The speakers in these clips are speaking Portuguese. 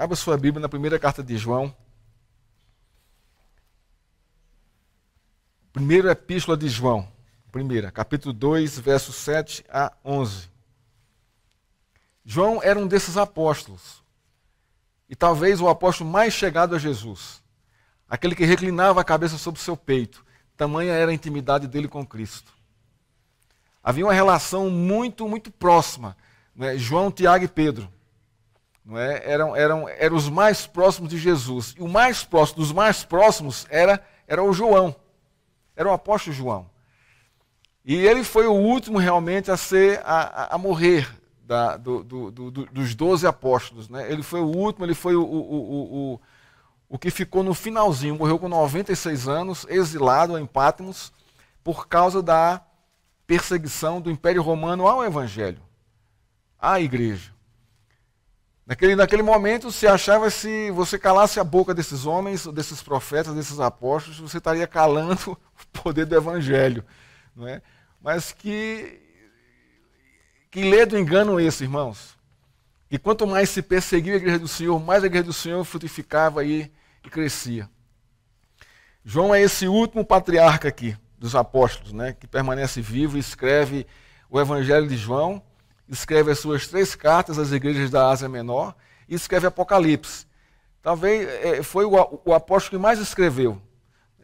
Abra sua Bíblia na primeira carta de João. Primeira epístola de João. Capítulo 2, versos 7 a 11. João era um desses apóstolos. E talvez o apóstolo mais chegado a Jesus. Aquele que reclinava a cabeça sobre o seu peito. Tamanha era a intimidade dele com Cristo. Havia uma relação muito, muito próxima. Né? João, Tiago e Pedro. Não é? Eram os mais próximos de Jesus. E o mais próximo dos mais próximos era o João. Era o apóstolo João. E ele foi o último realmente a morrer dos 12 apóstolos. Né? Ele foi o último, ele foi o que ficou no finalzinho. Morreu com 96 anos, exilado em Patmos, por causa da perseguição do Império Romano ao Evangelho, à igreja. Naquele momento se achava, se você calasse a boca desses homens, desses profetas, desses apóstolos, você estaria calando o poder do Evangelho. Não é? Mas que ledo engano esse, irmãos. E quanto mais se perseguia a igreja do Senhor, mais a igreja do Senhor frutificava e crescia. João é esse último patriarca aqui dos apóstolos, né, que permanece vivo e escreve o Evangelho de João, escreve as suas 3 cartas às igrejas da Ásia Menor e escreve Apocalipse. Talvez foi o apóstolo que mais escreveu.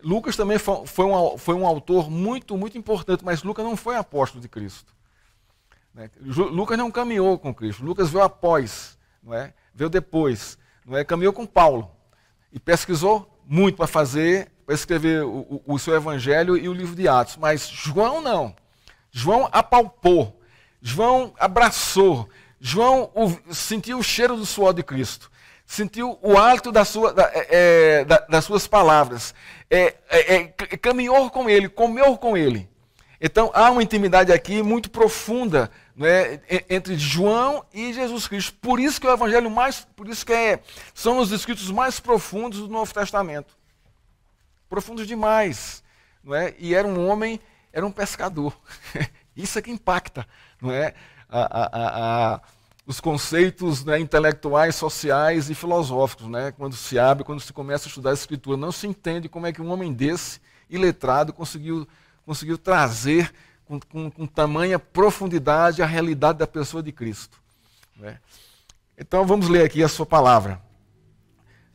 Lucas também foi um autor muito, muito importante, mas Lucas não foi apóstolo de Cristo. Né? Lucas não caminhou com Cristo, Lucas veio após, não é? Veio depois, não é? Caminhou com Paulo e pesquisou muito para escrever o seu Evangelho e o livro de Atos. Mas João não. João apalpou, João abraçou, João sentiu o cheiro do suor de Cristo, sentiu o hálito das suas palavras, caminhou com ele, comeu com ele. Então há uma intimidade aqui muito profunda, né, entre João e Jesus Cristo. Por isso que o Evangelho são os escritos mais profundos do Novo Testamento. Profundos demais. Não é? E era um homem, era um pescador. Isso é que impacta. Não é? Os conceitos, né, intelectuais, sociais e filosóficos. Né? Quando se começa a estudar a Escritura, não se entende como é que um homem desse, iletrado, conseguiu trazer com tamanha profundidade a realidade da pessoa de Cristo. Né? Então vamos ler aqui a sua palavra.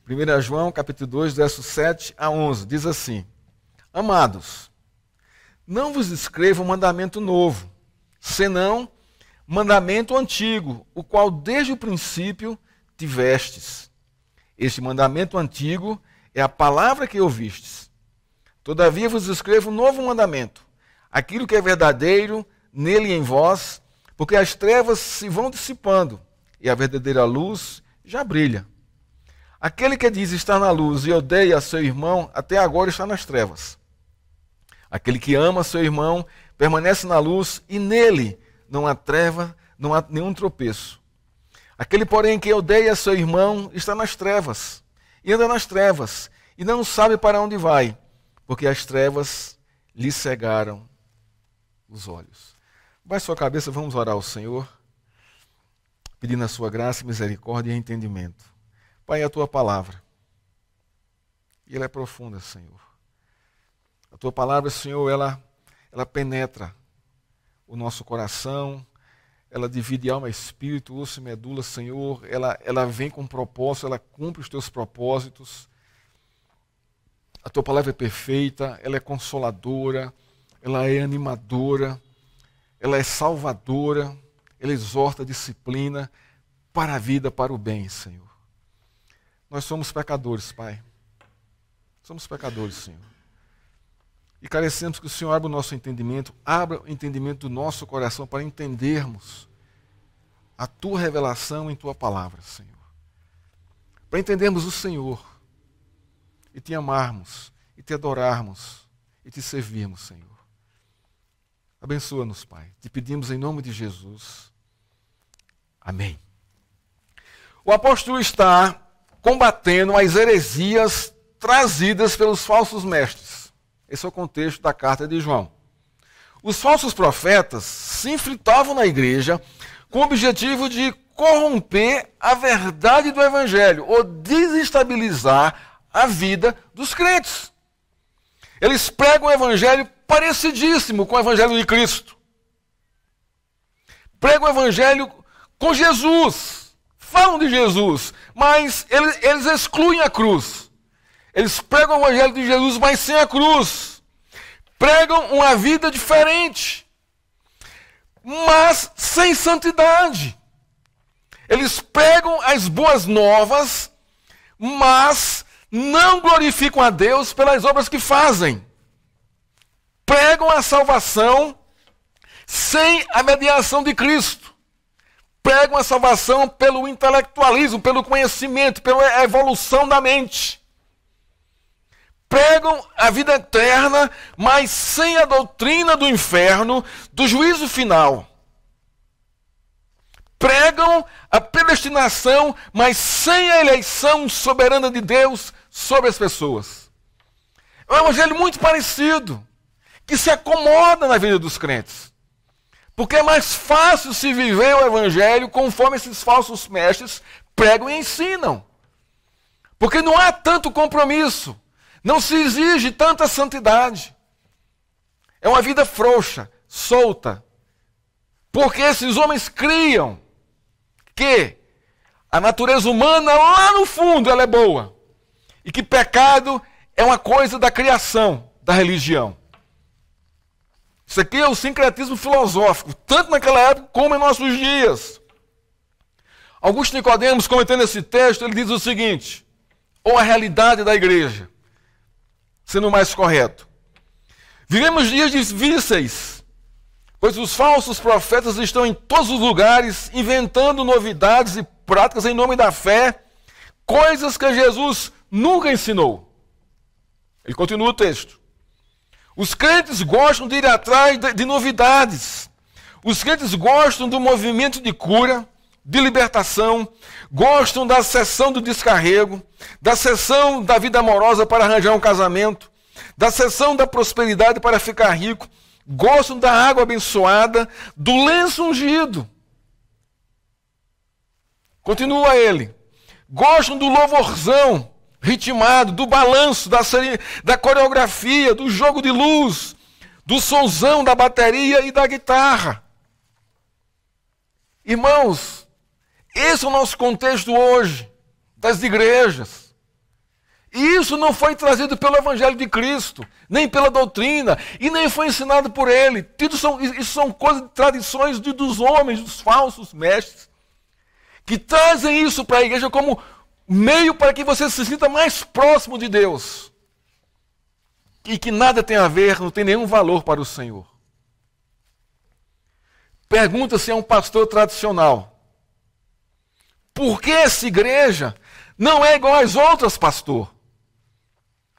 1 João, capítulo 2, versos 7 a 11, diz assim: Amados, não vos escrevo um mandamento novo, senão mandamento antigo, o qual desde o princípio tivestes. Este mandamento antigo é a palavra que ouvistes. Todavia vos escrevo um novo mandamento, aquilo que é verdadeiro nele e em vós, porque as trevas se vão dissipando e a verdadeira luz já brilha. Aquele que diz estar na luz e odeia seu irmão, até agora está nas trevas. Aquele que ama seu irmão permanece na luz e nele não há treva, não há nenhum tropeço. Aquele, porém, que odeia seu irmão está nas trevas e anda nas trevas e não sabe para onde vai, porque as trevas lhe cegaram os olhos. Baixe sua cabeça, vamos orar ao Senhor, pedindo a sua graça, misericórdia e entendimento. Pai, a tua palavra, e ela é profunda, Senhor. A tua palavra, Senhor, ela penetra o nosso coração, ela divide alma e espírito, osso e medula, Senhor. Ela vem com propósito, ela cumpre os teus propósitos. A tua palavra é perfeita, ela é consoladora, ela é animadora, ela é salvadora, ela exorta a disciplina para a vida, para o bem, Senhor. Nós somos pecadores, Pai. Somos pecadores, Senhor. E carecemos que o Senhor abra o nosso entendimento, abra o entendimento do nosso coração para entendermos a tua revelação em tua palavra, Senhor. Para entendermos o Senhor e te amarmos, e te adorarmos, e te servirmos, Senhor. Abençoa-nos, Pai. Te pedimos em nome de Jesus. Amém. O apóstolo está combatendo as heresias trazidas pelos falsos mestres. Esse é o contexto da carta de João. Os falsos profetas se infiltravam na igreja com o objetivo de corromper a verdade do Evangelho ou desestabilizar a vida dos crentes. Eles pregam o Evangelho parecidíssimo com o Evangelho de Cristo. Pregam o Evangelho com Jesus. Falam de Jesus, mas eles excluem a cruz. Eles pregam o Evangelho de Jesus, mas sem a cruz. Pregam uma vida diferente, mas sem santidade. Eles pregam as boas novas, mas não glorificam a Deus pelas obras que fazem. Pregam a salvação sem a mediação de Cristo. Pregam a salvação pelo intelectualismo, pelo conhecimento, pela evolução da mente. Pregam a vida eterna, mas sem a doutrina do inferno, do juízo final. Pregam a predestinação, mas sem a eleição soberana de Deus sobre as pessoas. É um evangelho muito parecido, que se acomoda na vida dos crentes. Porque é mais fácil se viver o evangelho conforme esses falsos mestres pregam e ensinam. Porque não há tanto compromisso. Não se exige tanta santidade. É uma vida frouxa, solta. Porque esses homens criam que a natureza humana, lá no fundo, ela é boa. E que pecado é uma coisa da criação, da religião. Isso aqui é o sincretismo filosófico, tanto naquela época como em nossos dias. Augusto Nicodemos, comentando esse texto, ele diz o seguinte, ou a realidade da igreja, sendo mais correto. Vivemos dias difíceis, pois os falsos profetas estão em todos os lugares, inventando novidades e práticas em nome da fé, coisas que Jesus nunca ensinou. Ele continua o texto. Os crentes gostam de ir atrás de novidades. Os crentes gostam do movimento de cura, de libertação, gostam da sessão do descarrego, da sessão da vida amorosa para arranjar um casamento, da sessão da prosperidade para ficar rico, gostam da água abençoada, do lenço ungido. Continua ele. Gostam do louvorzão ritmado, do balanço, da coreografia, do jogo de luz, do sonzão da bateria e da guitarra. Irmãos, esse é o nosso contexto hoje, das igrejas. E isso não foi trazido pelo Evangelho de Cristo, nem pela doutrina, e nem foi ensinado por ele. Isso são coisas, tradições dos homens, dos falsos mestres, que trazem isso para a igreja como meio para que você se sinta mais próximo de Deus. E que nada tem a ver, não tem nenhum valor para o Senhor. Pergunta-se a um pastor tradicional: por que essa igreja não é igual às outras, pastor?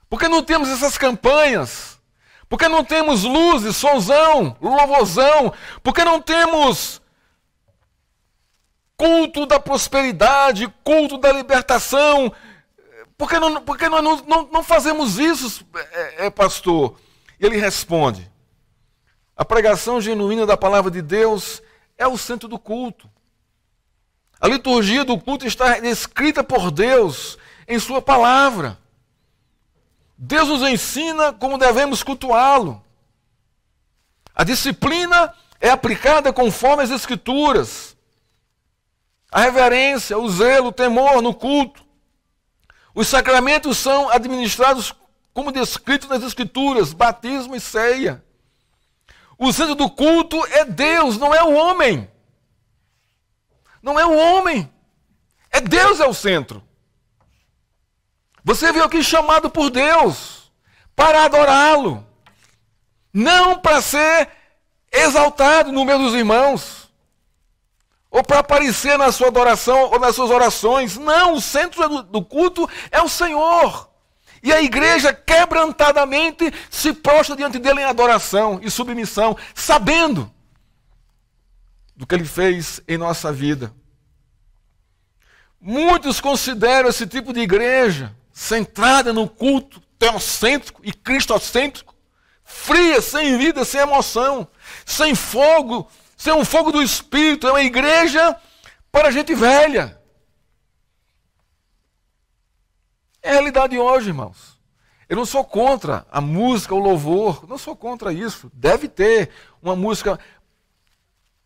Por que não temos essas campanhas? Por que não temos luzes, sonzão, louvorzão? Por que não temos culto da prosperidade, culto da libertação? Por que nós não fazemos isso, pastor? Ele responde: a pregação genuína da palavra de Deus é o centro do culto. A liturgia do culto está escrita por Deus em sua palavra. Deus nos ensina como devemos cultuá-lo. A disciplina é aplicada conforme as Escrituras. A reverência, o zelo, o temor no culto. Os sacramentos são administrados como descrito nas Escrituras, batismo e ceia. O centro do culto é Deus, não é o homem. Não é o homem. É Deus é o centro. Você veio aqui chamado por Deus para adorá-lo. Não para ser exaltado no meio dos irmãos. Ou para aparecer na sua adoração ou nas suas orações. Não, o centro do culto é o Senhor. E a igreja quebrantadamente se prostra diante dele em adoração e submissão, sabendo do que ele fez em nossa vida. Muitos consideram esse tipo de igreja centrada no culto teocêntrico e cristocêntrico, fria, sem vida, sem emoção, sem fogo, sem um fogo do Espírito. É uma igreja para gente velha. É a realidade hoje, irmãos. Eu não sou contra a música, o louvor, não sou contra isso. Deve ter uma música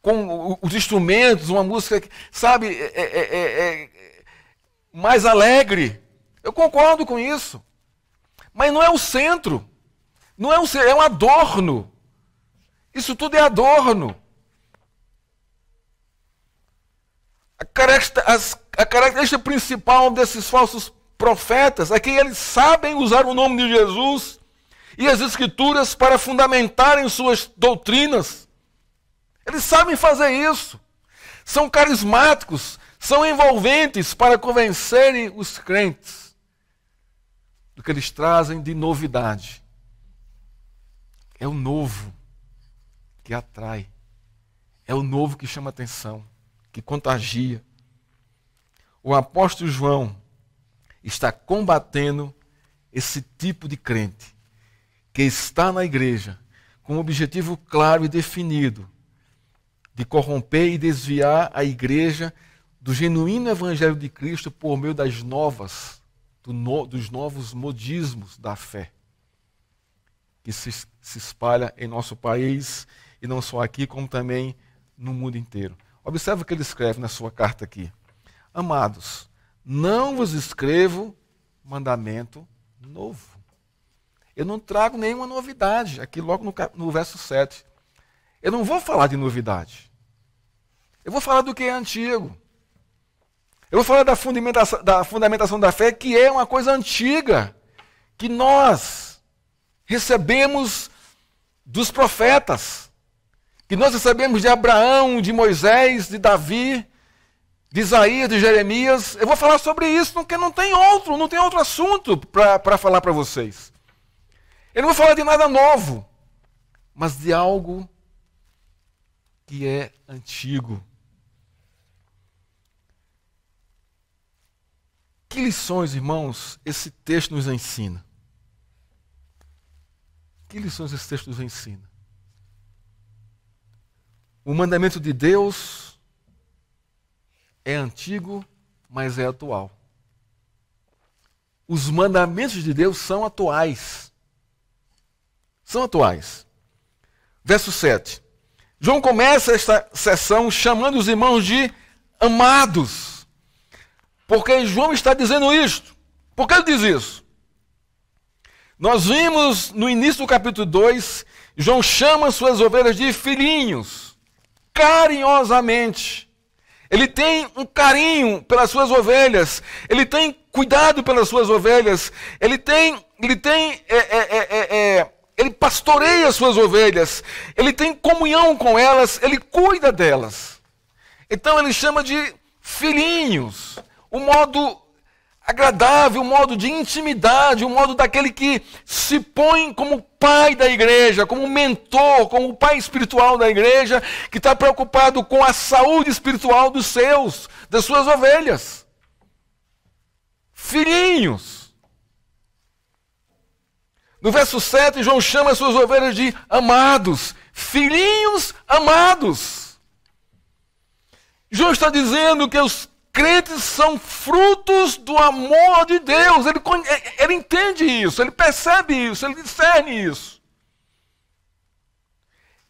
com os instrumentos, uma música, sabe, mais alegre. Eu concordo com isso. Mas não é o centro. Não é o centro, é um adorno. Isso tudo é adorno. A característica principal desses falsos profetas é que eles sabem usar o nome de Jesus e as Escrituras para fundamentarem suas doutrinas. Eles sabem fazer isso. São carismáticos, são envolventes para convencerem os crentes do que eles trazem de novidade. É o novo que atrai. É o novo que chama atenção, que contagia. O apóstolo João está combatendo esse tipo de crente que está na igreja com um objetivo claro e definido de corromper e desviar a igreja do genuíno evangelho de Cristo por meio das dos novos modismos da fé que se espalha em nosso país e não só aqui, como também no mundo inteiro. Observe o que ele escreve na sua carta aqui. Amados, não vos escrevo mandamento novo. Eu não trago nenhuma novidade, aqui logo no verso 7. Eu não vou falar de novidade. Eu vou falar do que é antigo. Eu vou falar da fundamentação da fé, que é uma coisa antiga, que nós recebemos dos profetas, que nós recebemos de Abraão, de Moisés, de Davi, de Isaías, de Jeremias. Eu vou falar sobre isso, porque não tem outro assunto para falar para vocês. Eu não vou falar de nada novo, mas de algo que é antigo. Que lições, irmãos, esse texto nos ensina? Que lições esse texto nos ensina? O mandamento de Deus é antigo, mas é atual. Os mandamentos de Deus são atuais. São atuais. Verso 7. João começa esta sessão chamando os irmãos de amados. Porque João está dizendo isto. Por que ele diz isso? Nós vimos no início do capítulo 2, João chama suas ovelhas de filhinhos, carinhosamente. Ele tem um carinho pelas suas ovelhas, ele tem cuidado pelas suas ovelhas, ele pastoreia as suas ovelhas, ele tem comunhão com elas, ele cuida delas. Então ele chama de filhinhos, o modo agradável, um modo de intimidade, um modo daquele que se põe como pai da igreja, como mentor, como pai espiritual da igreja, que está preocupado com a saúde espiritual das suas ovelhas. Filhinhos. No verso 7, João chama as suas ovelhas de amados, filhinhos amados. João está dizendo que os crentes são frutos do amor de Deus. Ele entende isso, ele percebe isso, ele discerne isso.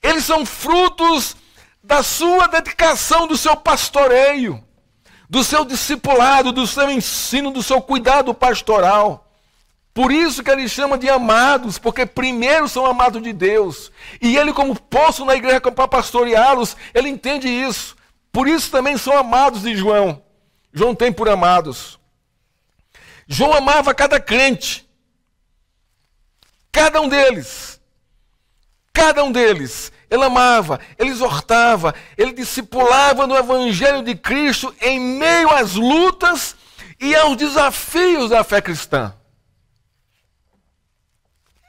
Eles são frutos da sua dedicação, do seu pastoreio, do seu discipulado, do seu ensino, do seu cuidado pastoral. Por isso que ele chama de amados, porque primeiro são amados de Deus. E ele, como posto na igreja para pastoreá-los, ele entende isso. Por isso também são amados de João. João tem por amados. João amava cada crente. Cada um deles. Cada um deles. Ele amava, ele exortava, ele discipulava no Evangelho de Cristo em meio às lutas e aos desafios da fé cristã.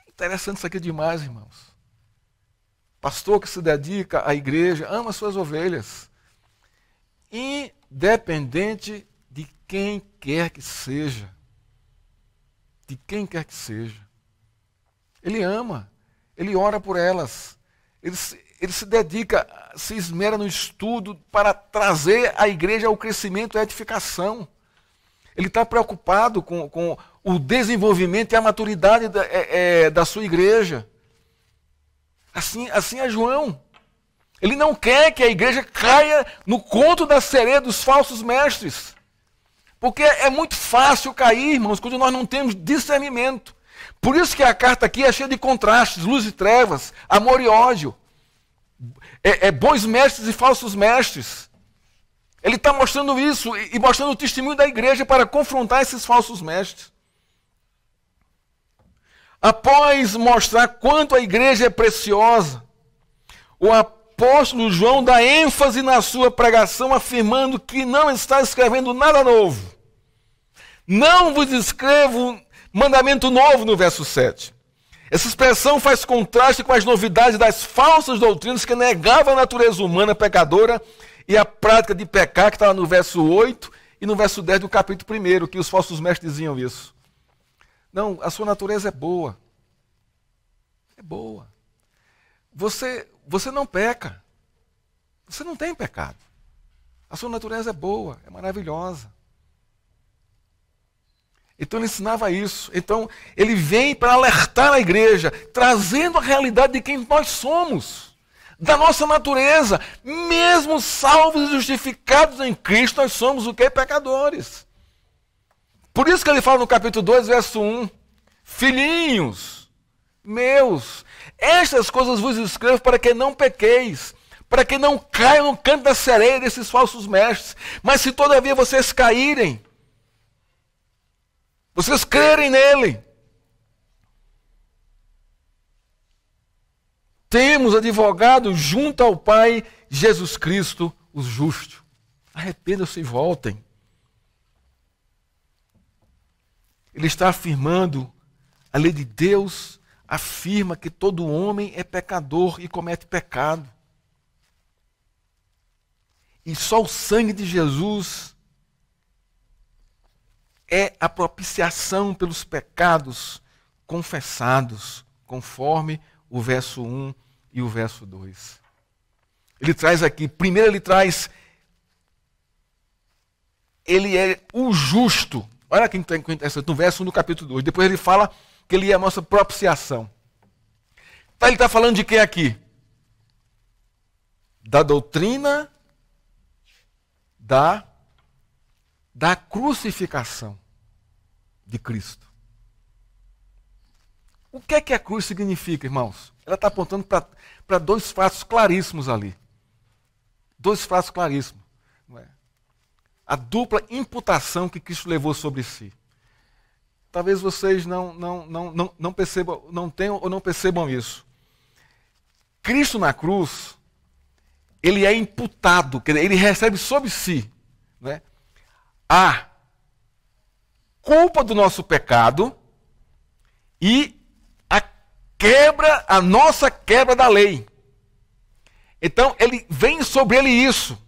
Interessante isso aqui demais, irmãos. Pastor que se dedica à igreja, ama suas ovelhas. Independente de quem quer que seja. De quem quer que seja. Ele ama. Ele ora por elas. ele se dedica, se esmera no estudo para trazer a igreja ao crescimento e à edificação. Ele está preocupado com o desenvolvimento e a maturidade da sua igreja. Assim é João. Ele não quer que a igreja caia no conto da sereia dos falsos mestres. Porque é muito fácil cair, irmãos, quando nós não temos discernimento. Por isso que a carta aqui é cheia de contrastes, luz e trevas, amor e ódio. Bons mestres e falsos mestres. Ele está mostrando isso e mostrando o testemunho da igreja para confrontar esses falsos mestres. Após mostrar quanto a igreja é preciosa, o apóstolo João dá ênfase na sua pregação, afirmando que não está escrevendo nada novo. Não vos escrevo mandamento novo, no verso 7. Essa expressão faz contraste com as novidades das falsas doutrinas que negavam a natureza humana pecadora e a prática de pecar, que está no verso 8 e no verso 10 do capítulo 1, que os falsos mestres diziam isso. Não, a sua natureza é boa. É boa. Você não peca. Você não tem pecado. A sua natureza é boa, é maravilhosa. Então ele ensinava isso. Então ele vem para alertar a igreja, trazendo a realidade de quem nós somos, da nossa natureza. Mesmo salvos e justificados em Cristo, nós somos o quê? Pecadores. Por isso que ele fala no capítulo 2, verso 1, filhinhos meus, estas coisas vos escrevo para que não pequeis, para que não caiam no canto da sereia desses falsos mestres. Mas se todavia vocês caírem, vocês crerem nele, temos advogado junto ao Pai, Jesus Cristo, o justo. Arrependam-se e voltem. Ele está afirmando, a lei de Deus afirma que todo homem é pecador e comete pecado. E só o sangue de Jesus é a propiciação pelos pecados confessados, conforme o verso 1 e o verso 2. Ele traz aqui, primeiro ele é o justo. Olha que interessante, no verso 1 do capítulo 2. Depois ele fala que ele é a nossa propiciação. Então ele está falando de quem aqui? Da doutrina da crucificação de Cristo. O que é que a cruz significa, irmãos? Ela está apontando para dois fatos claríssimos ali. Dois fatos claríssimos. Não é? A dupla imputação que Cristo levou sobre si. Talvez vocês não percebam, não tenham ou não percebam isso. Cristo na cruz, ele é imputado, quer dizer, ele recebe sobre si, né, a culpa do nosso pecado e a nossa quebra da lei. Então, ele vem sobre ele isso,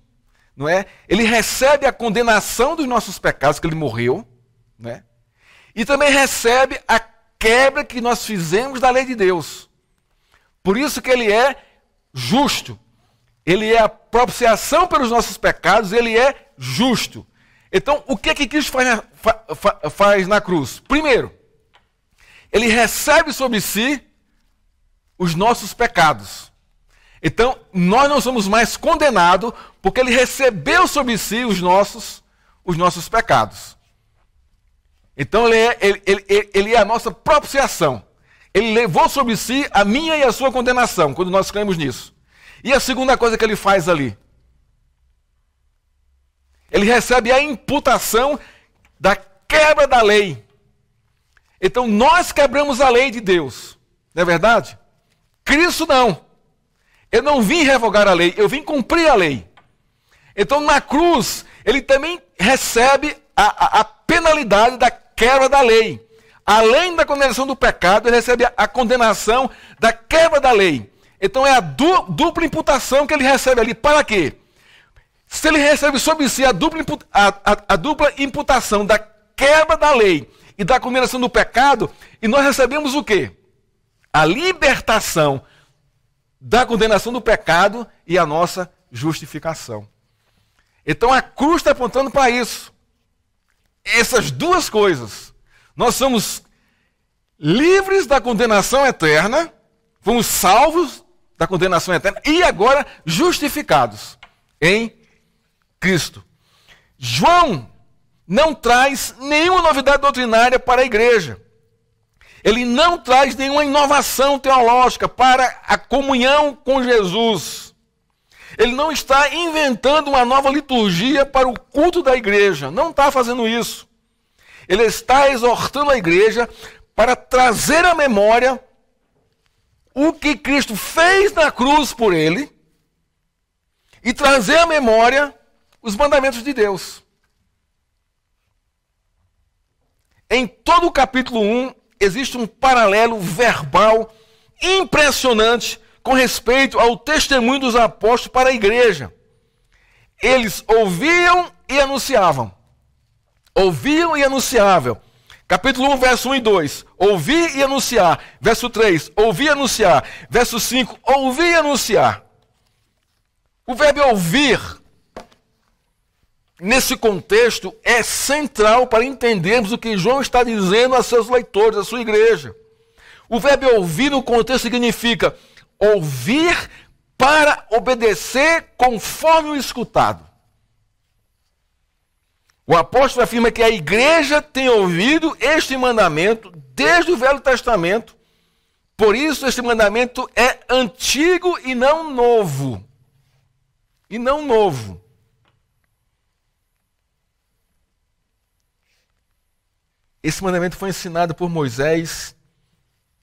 não é? Ele recebe a condenação dos nossos pecados, que ele morreu, né? E também recebe a quebra que nós fizemos da lei de Deus. Por isso que ele é justo. Ele é a propiciação pelos nossos pecados, ele é justo. Então, o que Cristo faz na cruz? Primeiro, ele recebe sobre si os nossos pecados. Então, nós não somos mais condenados, porque ele recebeu sobre si os nossos pecados. Então, ele é a nossa propiciação. Ele levou sobre si a minha e a sua condenação, quando nós cremos nisso. E a segunda coisa que ele faz ali? Ele recebe a imputação da quebra da lei. Então, nós quebramos a lei de Deus. Não é verdade? Cristo não. Eu não vim revogar a lei, eu vim cumprir a lei. Então, na cruz, ele também recebe a penalidade da quebra da lei. Além da condenação do pecado, ele recebe a condenação da quebra da lei. Então, é a dupla imputação que ele recebe ali. Para quê? Se ele recebe sobre si a dupla imputação da quebra da lei e da condenação do pecado, e nós recebemos o quê? A libertação da condenação do pecado e a nossa justificação. Então a cruz está apontando para isso. Essas duas coisas. Nós somos livres da condenação eterna, fomos salvos da condenação eterna e agora justificados em Cristo. João não traz nenhuma novidade doutrinária para a igreja. Ele não traz nenhuma inovação teológica para a comunhão com Jesus. Ele não está inventando uma nova liturgia para o culto da igreja. Não está fazendo isso. Ele está exortando a igreja para trazer à memória o que Cristo fez na cruz por ele e trazer à memória os mandamentos de Deus. Em todo o capítulo 1, existe um paralelo verbal impressionante com respeito ao testemunho dos apóstolos para a igreja. Eles ouviam e anunciavam. Ouviam e anunciavam. Capítulo 1, verso 1 e 2. Ouvir e anunciar. Verso 3. Ouvir e anunciar. Verso 5. Ouvir e anunciar. O verbo ouvir, nesse contexto, é central para entendermos o que João está dizendo a seus leitores, a sua igreja. O verbo ouvir no contexto significa ouvir para obedecer conforme o escutado. O apóstolo afirma que a igreja tem ouvido este mandamento desde o Velho Testamento. Por isso, este mandamento é antigo e não novo. E não novo. Esse mandamento foi ensinado por Moisés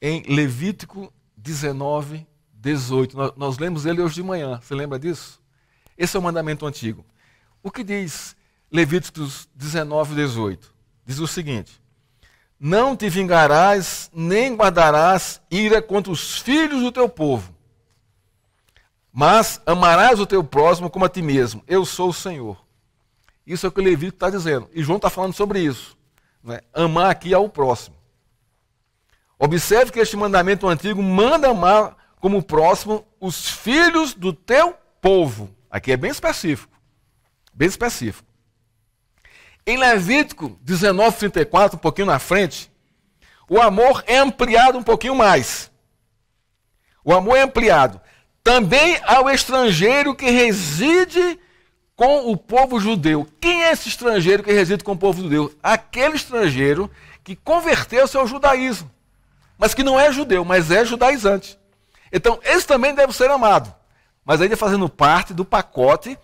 em Levítico 19, 18. Nós lemos ele hoje de manhã. Você lembra disso? Esse é o mandamento antigo. O que diz Levíticos 19, 18? Diz o seguinte: não te vingarás, nem guardarás ira contra os filhos do teu povo, mas amarás o teu próximo como a ti mesmo. Eu sou o Senhor. Isso é o que o Levítico está dizendo. E João está falando sobre isso. Né? Amar aqui ao próximo. Observe que este mandamento antigo manda amar como próximo os filhos do teu povo. Aqui é bem específico. Bem específico. Em Levítico 19, 34, um pouquinho na frente, o amor é ampliado um pouquinho mais. O amor é ampliado. Também ao estrangeiro que reside com o povo judeu. Quem é esse estrangeiro que reside com o povo judeu? Aquele estrangeiro que converteu-se ao judaísmo, mas que não é judeu, mas é judaizante. Então, esse também deve ser amado, mas ainda fazendo parte do pacote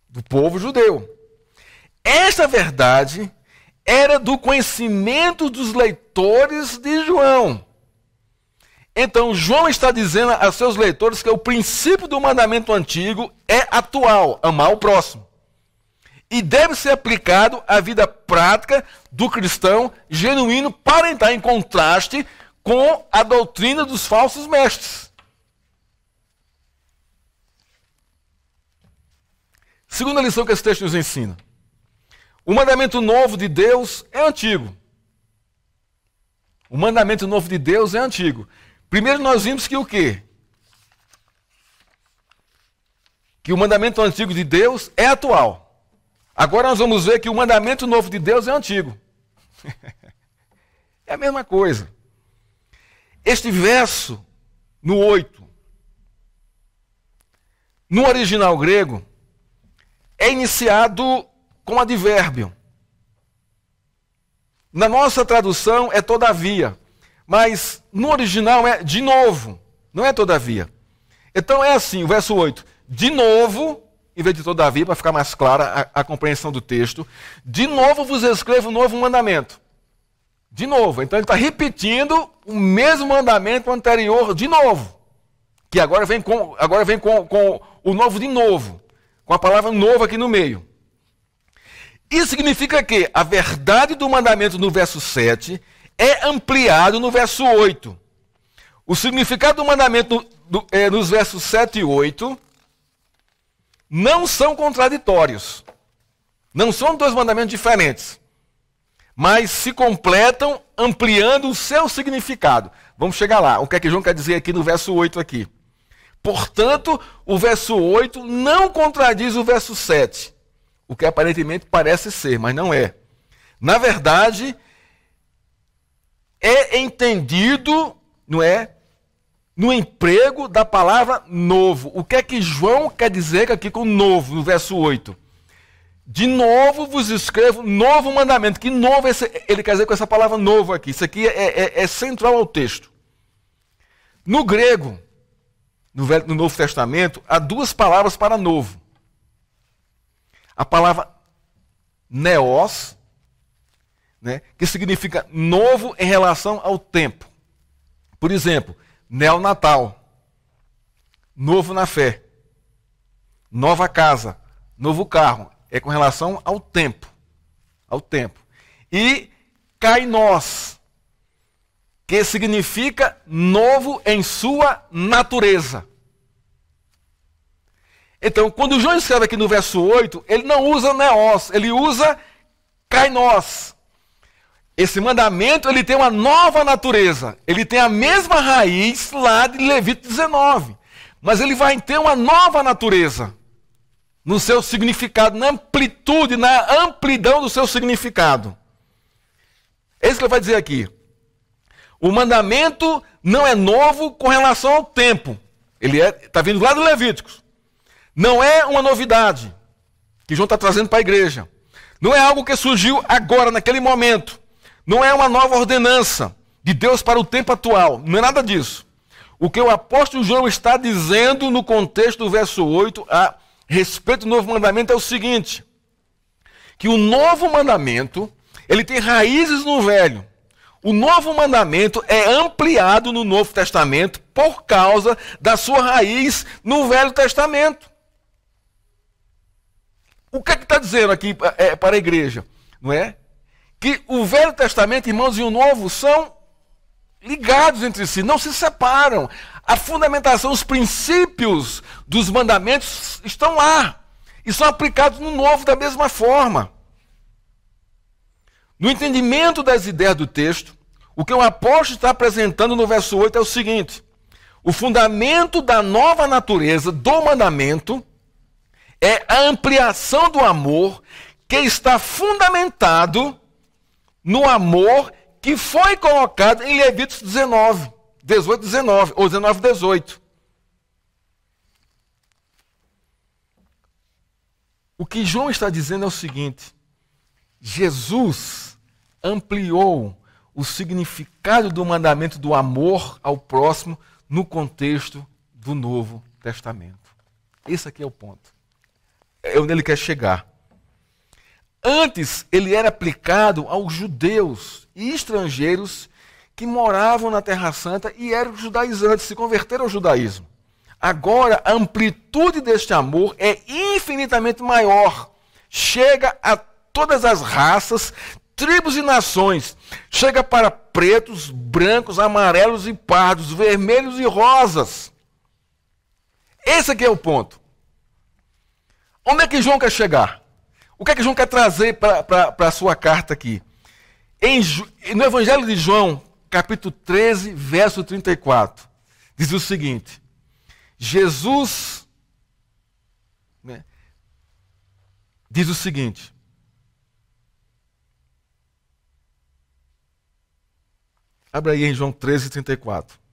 do povo judeu. Esta verdade era do conhecimento dos leitores de João. Então, João está dizendo a seus leitores que o princípio do mandamento antigo é atual, amar o próximo. E deve ser aplicado à vida prática do cristão genuíno para entrar em contraste com a doutrina dos falsos mestres. Segunda lição que esse texto nos ensina. O mandamento novo de Deus é antigo. O mandamento novo de Deus é antigo. Primeiro nós vimos que o quê? Que o mandamento antigo de Deus é atual. Agora nós vamos ver que o mandamento novo de Deus é antigo. É a mesma coisa. Este verso, no 8, no original grego, é iniciado com advérbio. Na nossa tradução é todavia, mas no original é de novo, não é todavia. Então é assim, o verso 8, de novo, em vez de todavia, para ficar mais clara a compreensão do texto, de novo vos escrevo um novo mandamento. De novo, então ele está repetindo o mesmo mandamento anterior de novo, que agora vem com o novo de novo, com a palavra novo aqui no meio. Isso significa que a verdade do mandamento no verso 7 é ampliado no verso 8. O significado do mandamento nos versos 7 e 8 não são contraditórios. Não são dois mandamentos diferentes, mas se completam ampliando o seu significado. Vamos chegar lá. O que é que João quer dizer aqui no verso 8 aqui? Portanto, o verso 8 não contradiz o verso 7, o que aparentemente parece ser, mas não é. Na verdade, é entendido, não é, no emprego da palavra novo. O que é que João quer dizer aqui com novo, no verso 8? De novo vos escrevo novo mandamento. Que novo ele quer dizer com essa palavra novo aqui? Isso aqui é central ao texto. No grego, no Novo Testamento, há duas palavras para novo. A palavra neos, né, que significa novo em relação ao tempo. Por exemplo, neonatal, novo na fé, nova casa, novo carro. É com relação ao tempo. Ao tempo. E kainos, que significa novo em sua natureza. Então, quando João escreve aqui no verso 8, ele não usa neos, ele usa kainos. Esse mandamento, ele tem uma nova natureza. Ele tem a mesma raiz lá de Levítico 19. Mas ele vai ter uma nova natureza. No seu significado, na amplitude, na amplidão do seu significado. É isso que ele vai dizer aqui. O mandamento não é novo com relação ao tempo. Ele está vindo lá do Levíticos. Não é uma novidade que João está trazendo para a igreja. Não é algo que surgiu agora, naquele momento. Não é uma nova ordenança de Deus para o tempo atual. Não é nada disso. O que o apóstolo João está dizendo no contexto do verso 8, a respeito do novo mandamento, é o seguinte: que o novo mandamento, ele tem raízes no velho. O novo mandamento é ampliado no Novo Testamento por causa da sua raiz no Velho Testamento. O que é que está dizendo aqui para a igreja? Não é? Que o Velho Testamento, irmãos, e o Novo são ligados entre si, não se separam. A fundamentação, os princípios dos mandamentos estão lá e são aplicados no Novo da mesma forma. No entendimento das ideias do texto, o que o apóstolo está apresentando no verso 8 é o seguinte: o fundamento da nova natureza do mandamento é a ampliação do amor que está fundamentado no amor que foi colocado em Levítico 19, 18, 19, ou 19, 18. O que João está dizendo é o seguinte: Jesus ampliou o significado do mandamento do amor ao próximo no contexto do Novo Testamento. Esse aqui é o ponto. É onde ele quer chegar. Antes, ele era aplicado aos judeus e estrangeiros que moravam na Terra Santa e eram judaizantes, se converteram ao judaísmo. Agora, a amplitude deste amor é infinitamente maior. Chega a todas as raças, tribos e nações. Chega para pretos, brancos, amarelos e pardos, vermelhos e rosas. Esse aqui é o ponto. Onde é que João quer chegar? O que é que João quer trazer para a sua carta aqui? No Evangelho de João, capítulo 13, verso 34, diz o seguinte: Jesus, né, diz o seguinte: abre aí em João 13, 34.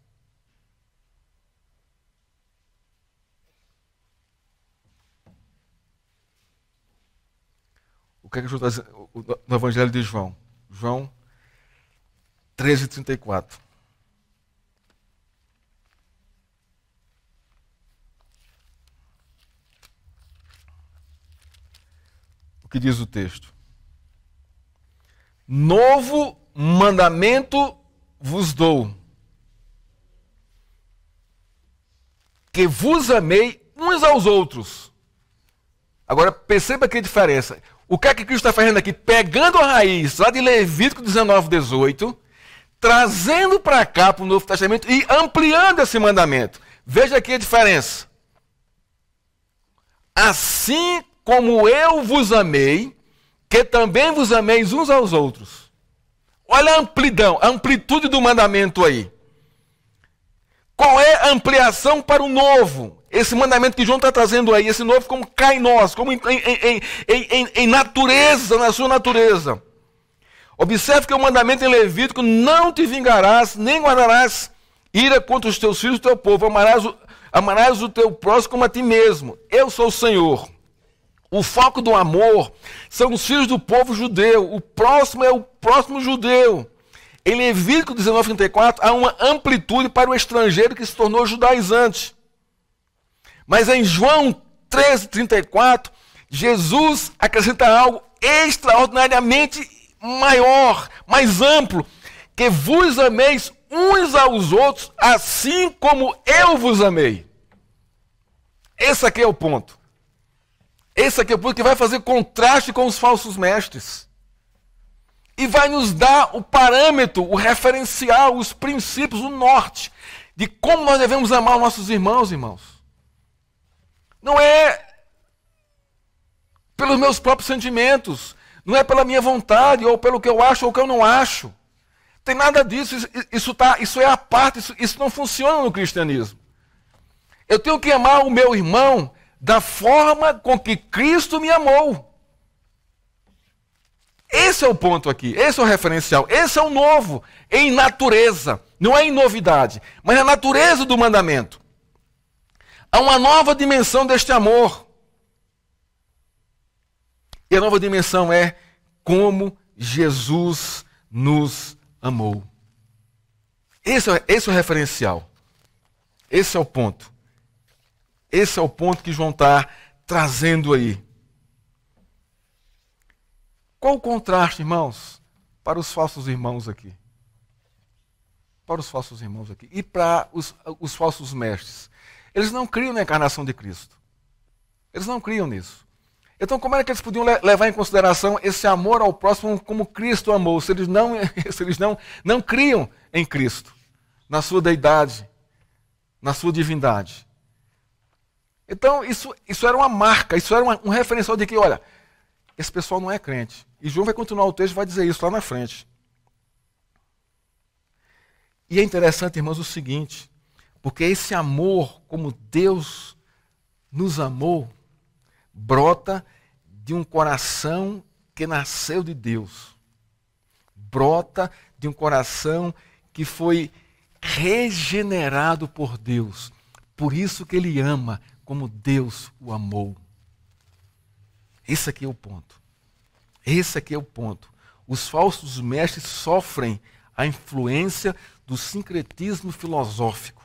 O que é que João está dizendo no Evangelho de João? João 13, 34. O que diz o texto? Novo mandamento vos dou, que vos amei uns aos outros. Agora perceba aqui a diferença. O que é que Cristo está fazendo aqui? Pegando a raiz lá de Levítico 19, 18, trazendo para cá, para o Novo Testamento, e ampliando esse mandamento. Veja aqui a diferença. Assim como eu vos amei, que também vos ameis uns aos outros. Olha a amplidão, a amplitude do mandamento aí. Qual é a ampliação para o novo? Esse mandamento que João está trazendo aí, esse novo como kainós, como em natureza, na sua natureza. Observe que o mandamento em Levítico: não te vingarás, nem guardarás ira contra os teus filhos do teu povo, amarás o teu próximo como a ti mesmo. Eu sou o Senhor. O foco do amor são os filhos do povo judeu. O próximo é o próximo judeu. Em Levítico 19:34 há uma amplitude para o estrangeiro que se tornou judaizante. Mas em João 13:34, Jesus acrescenta algo extraordinariamente maior, mais amplo: que vos ameis uns aos outros, assim como eu vos amei. Esse aqui é o ponto. Esse aqui é o ponto que vai fazer contraste com os falsos mestres. E vai nos dar o parâmetro, o referencial, os princípios, o norte de como nós devemos amar os nossos irmãos, irmãos. Não é pelos meus próprios sentimentos, não é pela minha vontade, ou pelo que eu acho ou que eu não acho. Tem nada disso, isso é a parte, isso não funciona no cristianismo. Eu tenho que amar o meu irmão da forma com que Cristo me amou. Esse é o ponto aqui, esse é o referencial, esse é o novo, em natureza, não é em novidade, mas na natureza do mandamento. Há uma nova dimensão deste amor. E a nova dimensão é como Jesus nos amou. Esse é o referencial. Esse é o ponto. Esse é o ponto que João está trazendo aí. Qual o contraste, irmãos, para os falsos irmãos aqui? Para os falsos irmãos aqui. E para os falsos mestres. Eles não criam na encarnação de Cristo. Eles não criam nisso. Então, como é que eles podiam levar em consideração esse amor ao próximo como Cristo amou, se eles não criam em Cristo, na sua deidade, na sua divindade? Então, isso era uma marca, isso era um referencial de que, olha, esse pessoal não é crente. E João vai continuar o texto e vai dizer isso lá na frente. E é interessante, irmãos, o seguinte, porque esse amor, como Deus nos amou, brota de um coração que nasceu de Deus. Brota de um coração que foi regenerado por Deus. Por isso que ele ama como Deus o amou. Esse aqui é o ponto. Esse aqui é o ponto. Os falsos mestres sofrem a influência do sincretismo filosófico.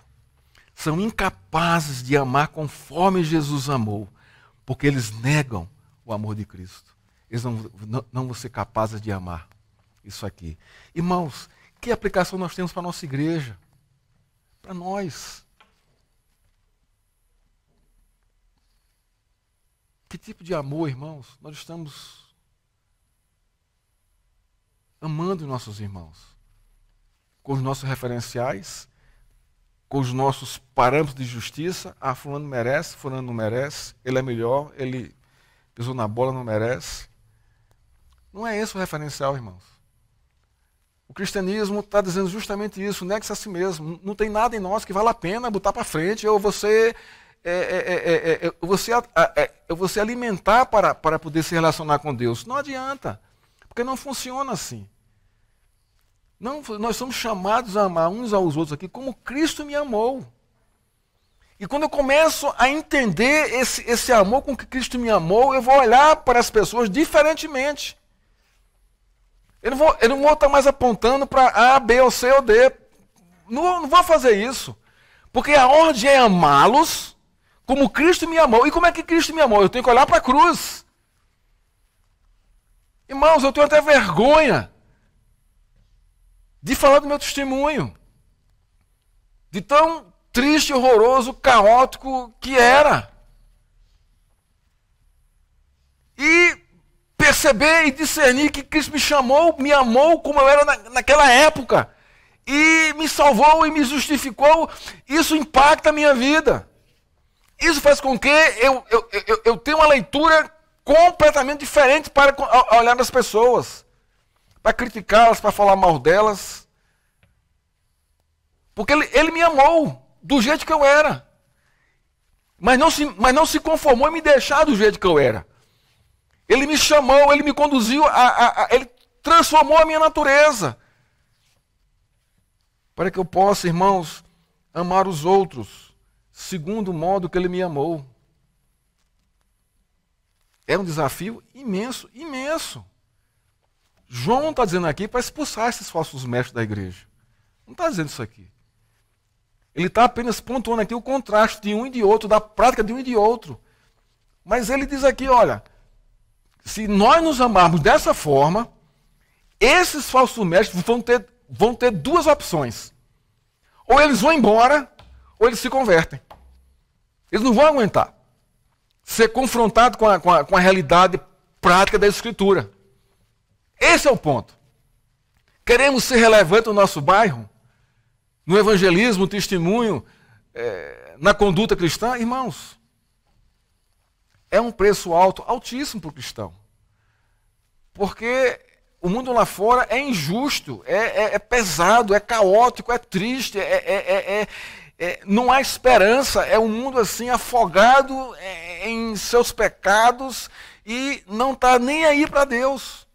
São incapazes de amar conforme Jesus amou, porque eles negam o amor de Cristo. Eles não vão ser capazes de amar isso aqui. Irmãos, que aplicação nós temos para a nossa igreja? Para nós. Que tipo de amor, irmãos, nós estamos amando nossos irmãos? Com os nossos referenciais, com os nossos parâmetros de justiça. Ah, fulano merece, fulano não merece, ele é melhor, ele pisou na bola, não merece. Não é esse o referencial, irmãos. O cristianismo está dizendo justamente isso: negue-se a si mesmo. Não tem nada em nós que vale a pena botar para frente, ou você alimentar para poder se relacionar com Deus. Não adianta, porque não funciona assim. Não, nós somos chamados a amar uns aos outros aqui como Cristo me amou. E quando eu começo a entender esse amor com que Cristo me amou, eu vou olhar para as pessoas diferentemente. Eu não vou estar mais apontando para A, B, ou C ou D. Não vou fazer isso. Porque a ordem é amá-los como Cristo me amou. E como é que Cristo me amou? Eu tenho que olhar para a cruz. Irmãos, eu tenho até vergonha de falar do meu testemunho. De tão triste, horroroso, caótico que era. E perceber e discernir que Cristo me amou como eu era naquela época. E me salvou e me justificou. Isso impacta a minha vida. Isso faz com que eu tenha uma leitura completamente diferente para olhar das pessoas. Para criticá-las, para falar mal delas. Porque ele me amou do jeito que eu era. Mas não se conformou em me deixar do jeito que eu era. Ele me chamou, ele me conduziu, ele transformou a minha natureza. Para que eu possa, irmãos, amar os outros segundo o modo que ele me amou. É um desafio imenso, imenso. João não está dizendo aqui para expulsar esses falsos mestres da igreja. Não está dizendo isso aqui. Ele está apenas pontuando aqui o contraste de um e de outro, da prática de um e de outro. Mas ele diz aqui, olha, se nós nos amarmos dessa forma, esses falsos mestres vão ter duas opções. Ou eles vão embora, ou eles se convertem. Eles não vão aguentar ser confrontados com a realidade prática da Escritura. Esse é o ponto. Queremos ser relevantes no nosso bairro, no evangelismo, no testemunho, na conduta cristã? Irmãos, é um preço alto, altíssimo para o cristão. Porque o mundo lá fora é injusto, é pesado, é caótico, é triste, não há esperança, é um mundo assim afogado em seus pecados e não está nem aí para Deus.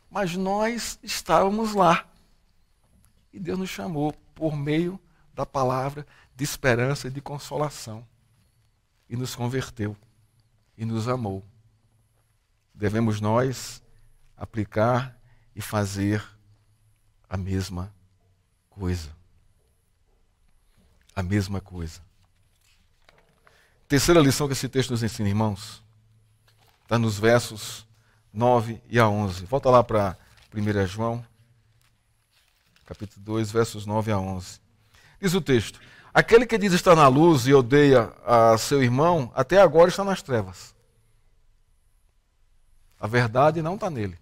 Mas nós estávamos lá. E Deus nos chamou por meio da palavra de esperança e de consolação. E nos converteu. E nos amou. Devemos nós aplicar e fazer a mesma coisa. A mesma coisa. Terceira lição que esse texto nos ensina, irmãos, está nos versos 9 e a 11. Volta lá para 1 João, capítulo 2, versos 9 a 11. Diz o texto: aquele que diz estar na luz e odeia a seu irmão, até agora está nas trevas. A verdade não está nele.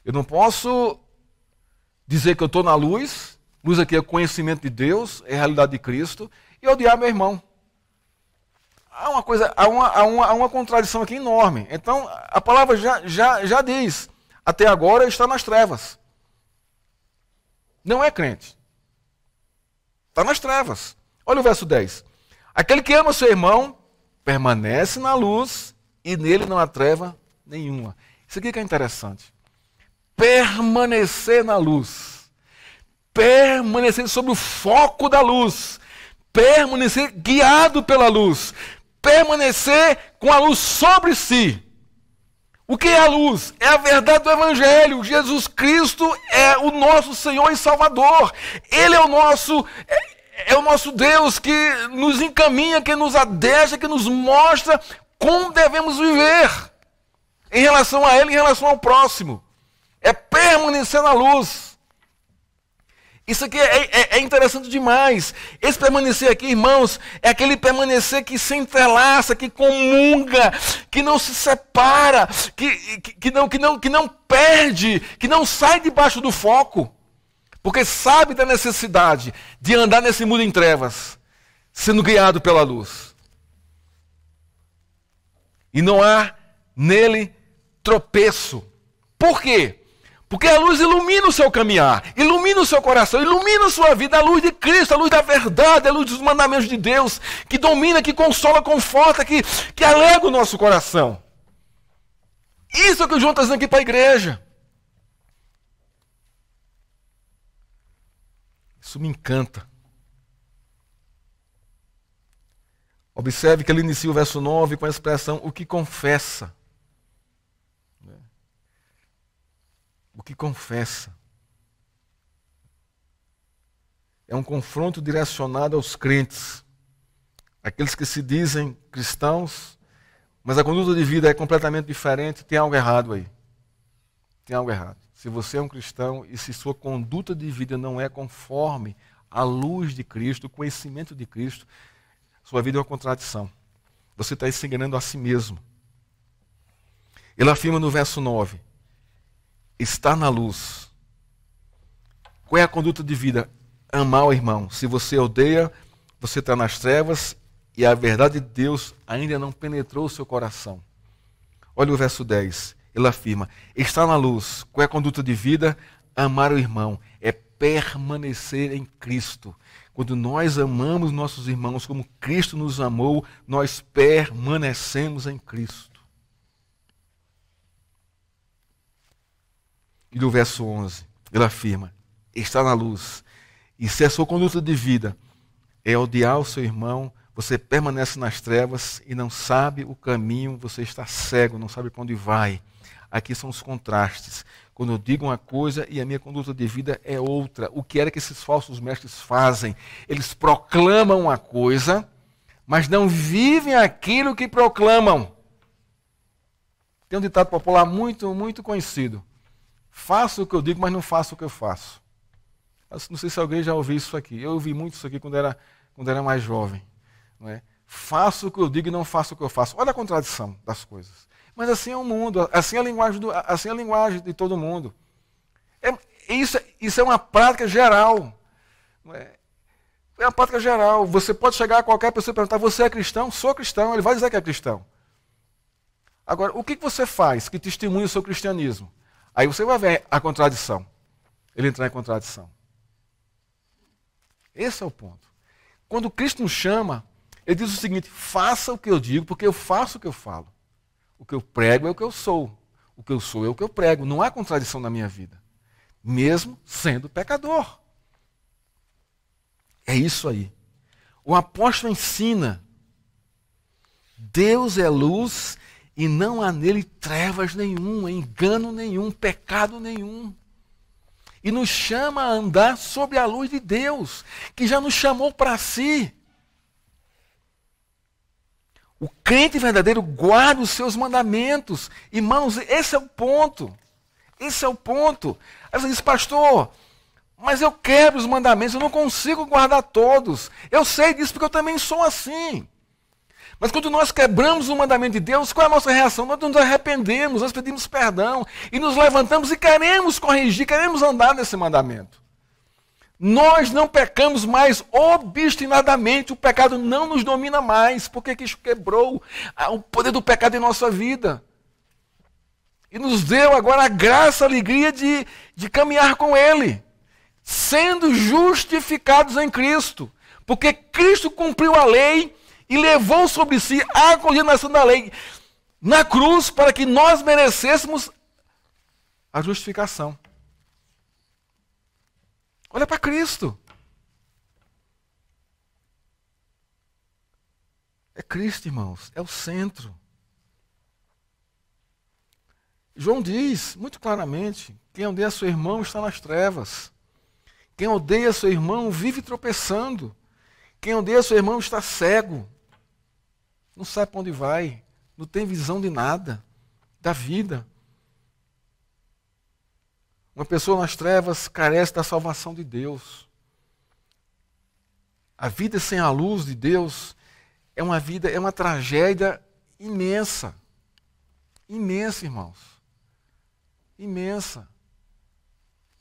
Eu não posso dizer que eu estou na luz, luz aqui é conhecimento de Deus, é a realidade de Cristo, e odiar meu irmão. Há uma contradição aqui enorme. Então, a palavra já diz, até agora está nas trevas. Não é crente. Está nas trevas. Olha o verso 10. Aquele que ama seu irmão, permanece na luz, e nele não há treva nenhuma. Isso aqui que é interessante. Permanecer na luz. Permanecer sob o foco da luz. Permanecer guiado pela luz. Permanecer com a luz sobre si. O que é a luz? É a verdade do Evangelho. Jesus Cristo é o nosso Senhor e Salvador. Ele é o nosso Deus que nos encaminha, que nos adeja, que nos mostra como devemos viver em relação a Ele, em relação ao próximo. É permanecer na luz. Isso aqui é interessante demais. Esse permanecer aqui, irmãos, é aquele permanecer que se entrelaça, que comunga, que não se separa, que não perde, que não sai debaixo do foco, porque sabe da necessidade de andar nesse mundo em trevas, sendo guiado pela luz. E não há nele tropeço. Por quê? Porque a luz ilumina o seu caminhar, ilumina o seu coração, ilumina a sua vida, a luz de Cristo, a luz da verdade, a luz dos mandamentos de Deus, que domina, que consola, conforta, que alegra o nosso coração. Isso é o que o João está dizendo aqui para a igreja. Isso me encanta. Observe que ele inicia o verso 9 com a expressão o que confessa. O que confessa. É um confronto direcionado aos crentes, aqueles que se dizem cristãos, mas a conduta de vida é completamente diferente. Tem algo errado aí. Tem algo errado. Se você é um cristão e se sua conduta de vida não é conforme a luz de Cristo, o conhecimento de Cristo, sua vida é uma contradição. Você está se enganando a si mesmo. Ele afirma no verso 9, está na luz. Qual é a conduta de vida? Amar o irmão. Se você odeia, você está nas trevas e a verdade de Deus ainda não penetrou o seu coração. Olha o verso 10. Ele afirma, está na luz. Qual é a conduta de vida? Amar o irmão. É permanecer em Cristo. Quando nós amamos nossos irmãos como Cristo nos amou, nós permanecemos em Cristo. E no verso 11, ele afirma, está na luz. E se a sua conduta de vida é odiar o seu irmão, você permanece nas trevas e não sabe o caminho, você está cego, não sabe para onde vai. Aqui são os contrastes. Quando eu digo uma coisa e a minha conduta de vida é outra. O que era que esses falsos mestres fazem? Eles proclamam uma coisa, mas não vivem aquilo que proclamam. Tem um ditado popular muito conhecido. Faço o que eu digo, mas não faço o que eu faço. Não sei se alguém já ouviu isso aqui. Eu ouvi muito isso aqui quando era mais jovem. Não é? Faço o que eu digo e não faço o que eu faço. Olha a contradição das coisas. Mas assim é o mundo, assim é a linguagem de todo mundo. Isso é uma prática geral. Não é? É uma prática geral. Você pode chegar a qualquer pessoa e perguntar, você é cristão? Sou cristão. Ele vai dizer que é cristão. Agora, o que você faz que testemunha o seu cristianismo? Aí você vai ver a contradição. Ele entrar em contradição. Esse é o ponto. Quando Cristo nos chama, ele diz o seguinte, faça o que eu digo, porque eu faço o que eu falo. O que eu prego é o que eu sou. O que eu sou é o que eu prego. Não há contradição na minha vida. Mesmo sendo pecador. É isso aí. O apóstolo ensina. Deus é luz e não há nele trevas nenhum, engano nenhum, pecado nenhum. E nos chama a andar sobre a luz de Deus, que já nos chamou para si. O crente verdadeiro guarda os seus mandamentos. Irmãos, esse é o ponto. Esse é o ponto. Aí você diz, pastor, mas eu quebro os mandamentos, eu não consigo guardar todos. Eu sei disso porque eu também sou assim. Mas quando nós quebramos o mandamento de Deus, qual é a nossa reação? Nós nos arrependemos, nós pedimos perdão e nos levantamos e queremos corrigir, queremos andar nesse mandamento. Nós não pecamos mais obstinadamente, o pecado não nos domina mais, porque Cristo quebrou o poder do pecado em nossa vida. E nos deu agora a graça, a alegria de caminhar com Ele, sendo justificados em Cristo, porque Cristo cumpriu a lei e levou sobre si a condenação da lei na cruz para que nós merecêssemos a justificação. Olha para Cristo. É Cristo, irmãos. É o centro. João diz muito claramente, quem odeia seu irmão está nas trevas. Quem odeia seu irmão vive tropeçando. Quem odeia seu irmão está cego. Não sabe para onde vai. Não tem visão de nada. Da vida. Uma pessoa nas trevas carece da salvação de Deus. A vida sem a luz de Deus é uma tragédia imensa. Imensa, irmãos. Imensa.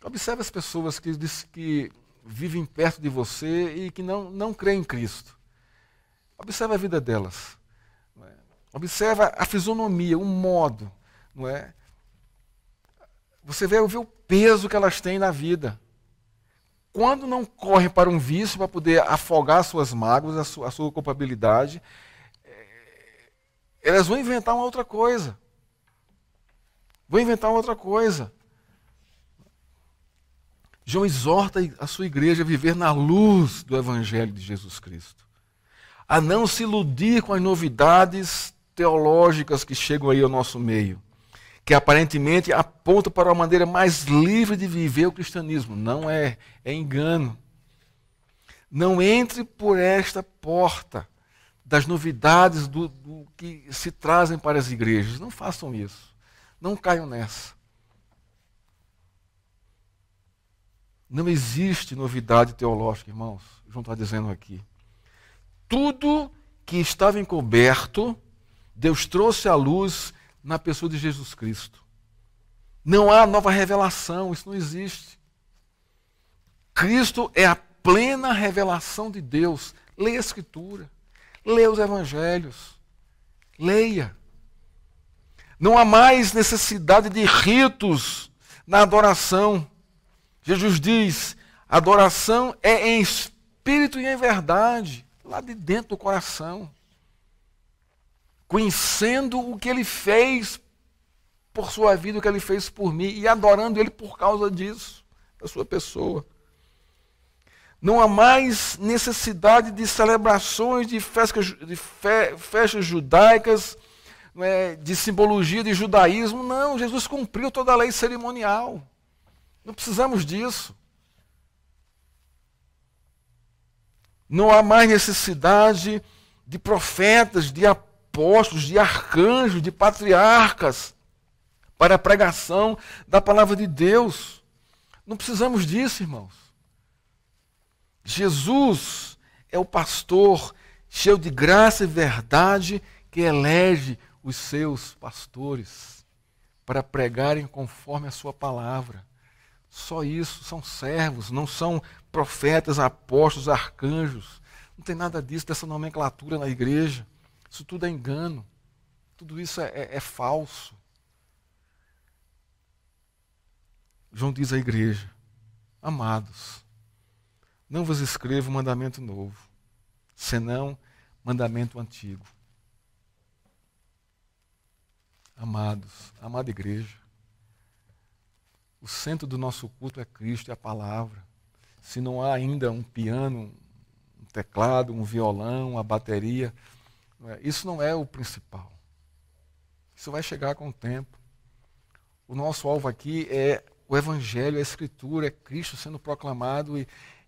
Observe as pessoas que vivem perto de você e que não creem em Cristo. Observe a vida delas. Não é? Observe a fisionomia, o modo. Não é? Você vê o peso que elas têm na vida. Quando não corre para um vício para poder afogar suas mágoas, a sua culpabilidade, elas vão inventar uma outra coisa. Vão inventar uma outra coisa. João exorta a sua igreja a viver na luz do Evangelho de Jesus Cristo. A não se iludir com as novidades teológicas que chegam aí ao nosso meio, que aparentemente apontam para uma maneira mais livre de viver o cristianismo. Não é, é engano. Não entre por esta porta das novidades do que se trazem para as igrejas. Não façam isso. Não caiam nessa. Não existe novidade teológica, irmãos. João está dizendo aqui. Tudo que estava encoberto, Deus trouxe à luz na pessoa de Jesus Cristo. Não há nova revelação, isso não existe. Cristo é a plena revelação de Deus. Leia a Escritura, leia os Evangelhos, leia. Não há mais necessidade de ritos na adoração. Jesus diz, Adoração é em espírito e em verdade, lá de dentro do coração. Conhecendo o que ele fez por sua vida, o que ele fez por mim, e adorando ele por causa disso, da sua pessoa. Não há mais necessidade de celebrações, de festas judaicas, de simbologia de judaísmo. Não, Jesus cumpriu toda a lei cerimonial. Não precisamos disso. Não há mais necessidade de profetas, de apóstolos, de arcanjos, de patriarcas para a pregação da palavra de Deus. Não precisamos disso, irmãos. Jesus é o pastor cheio de graça e verdade que elege os seus pastores para pregarem conforme a sua palavra. Só isso, são servos, não são profetas, apóstolos, arcanjos. Não tem nada disso, dessa nomenclatura na igreja. Isso tudo é engano. Tudo isso é falso. João diz à igreja: amados, não vos escrevo mandamento novo, senão mandamento antigo. Amados, amada igreja, o centro do nosso culto é Cristo e a palavra. Se não há ainda um piano, um teclado, um violão, uma bateria, isso não é o principal. Isso vai chegar com o tempo. O nosso alvo aqui é o Evangelho, a Escritura, é Cristo sendo proclamado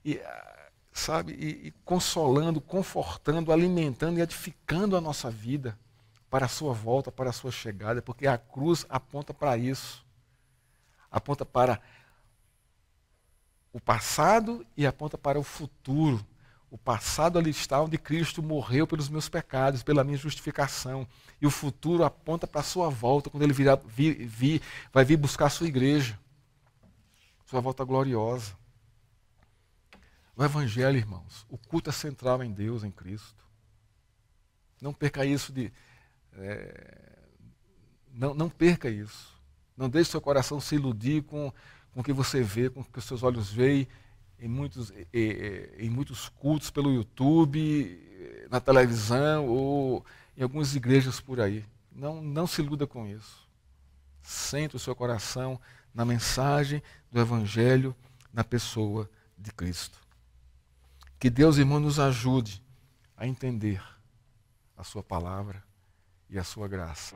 e consolando, confortando, alimentando e edificando a nossa vida para a sua volta, para a sua chegada, porque a cruz aponta para isso. Aponta para o passado e aponta para o futuro. O passado ali está onde Cristo morreu pelos meus pecados, pela minha justificação. E o futuro aponta para a sua volta, quando ele vai vir buscar a sua igreja. Sua volta gloriosa. O Evangelho, irmãos, o culto é central em Deus, em Cristo. Não perca isso não perca isso. Não deixe seu coração se iludir com o que você vê, com o que os seus olhos veem em muitos cultos pelo YouTube, na televisão ou em algumas igrejas por aí. Não se iluda com isso. Centre o seu coração na mensagem do Evangelho, na pessoa de Cristo. Que Deus, irmão, nos ajude a entender a sua palavra e a sua graça.